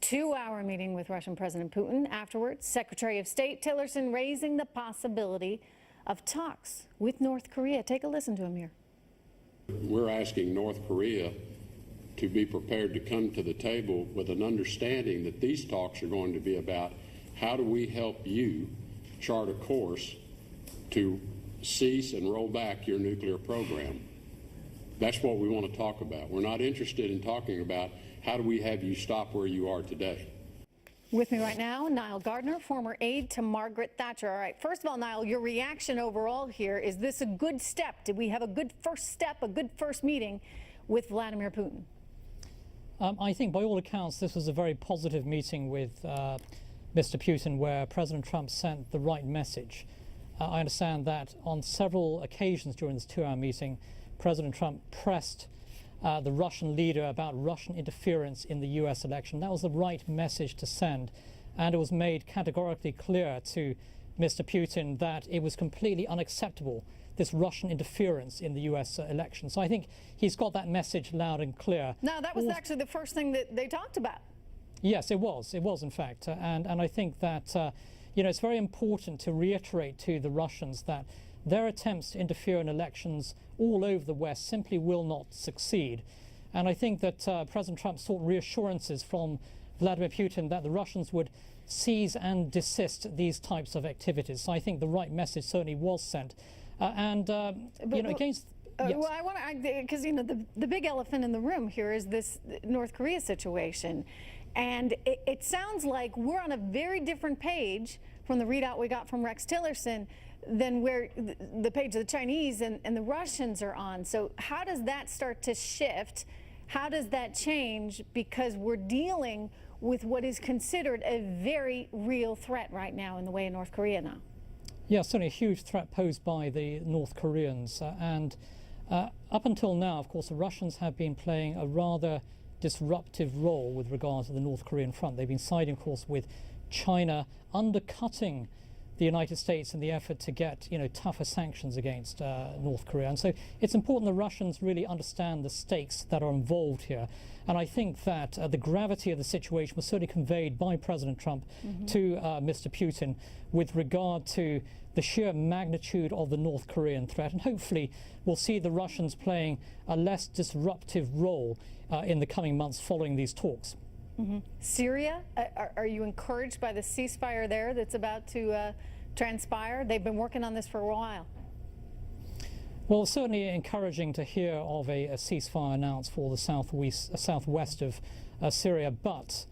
2-hour meeting with Russian President Putin. Afterwards, Secretary of State Tillerson raising the possibility of talks with North Korea. Take a listen to him here. We're asking North Korea to be prepared to come to the table with an understanding that these talks are going to be about how do we help you chart a course to cease and roll back your nuclear program. That's what we want to talk about. We're not interested in talking about how do we have you stop where you are today. With me right now, Nile Gardiner, former aide to Margaret Thatcher. All right, first of all, Nile, your reaction overall here, is this a good step? Did we have a good first step, a good first meeting with Vladimir Putin? I think by all accounts this was a very positive meeting with Mr. Putin, where President Trump sent the right message. I understand that on several occasions during this 2-hour meeting, President Trump pressed the Russian leader about Russian interference in the US election. That was the right message to send, and it was made categorically clear to Mr. Putin that it was completely unacceptable, this Russian interference in the US election. So I think he's got that message loud and clear. No, that was actually the first thing that they talked about. Yes, it was in fact, and I think that it's very important to reiterate to the Russians that their attempts to interfere in elections all over the West simply will not succeed. And I think that President Trump sought reassurances from Vladimir Putin that the Russians would cease and desist these types of activities. So I think the right message certainly was sent. Against... Yes. Well, I want to, because the big elephant in the room here is this North Korea situation. And it sounds like we're on a very different page from the readout we got from Rex Tillerson than where the page the Chinese and the Russians are on. So how does that start to shift? How does that change? Because we're dealing with what is considered a very real threat right now in the way of North Korea now. Yeah, certainly a huge threat posed by the North Koreans. Up until now, of course, the Russians have been playing a rather disruptive role with regard to the North Korean front. They've been siding, of course, with China, undercutting the United States in the effort to get tougher sanctions against North Korea. And so it's important the Russians really understand the stakes that are involved here. And I think that the gravity of the situation was certainly conveyed by President Trump to Mr. Putin with regard to the sheer magnitude of the North Korean threat. And hopefully we'll see the Russians playing a less disruptive role in the coming months following these talks. Syria, are you encouraged by the ceasefire there that's about to transpire? They've been working on this for a while. Well, certainly encouraging to hear of a ceasefire announced for the southwest of Syria. But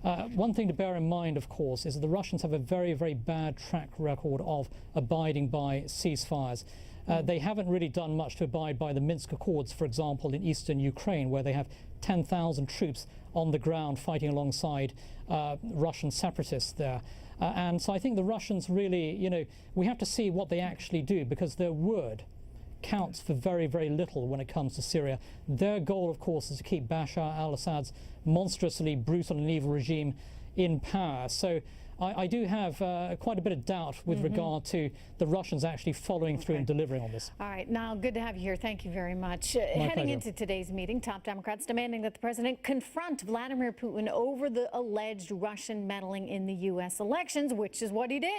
one thing to bear in mind, of course, is that the Russians have a very, very bad track record of abiding by ceasefires. They haven't really done much to abide by the Minsk Accords, for example, in eastern Ukraine, where they have 10,000 troops on the ground fighting alongside Russian separatists there. And so I think the Russians really, we have to see what they actually do, because their word counts for very, very little when it comes to Syria. Their goal, of course, is to keep Bashar al-Assad's monstrously brutal and evil regime in power. So I do have quite a bit of doubt with regard to the Russians actually following through and delivering on this. All right, Niall, good to have you here. Thank you very much. My Heading pleasure. into today's meeting, top Democrats demanding that the president confront Vladimir Putin over the alleged Russian meddling in the U.S. elections, which is what he did.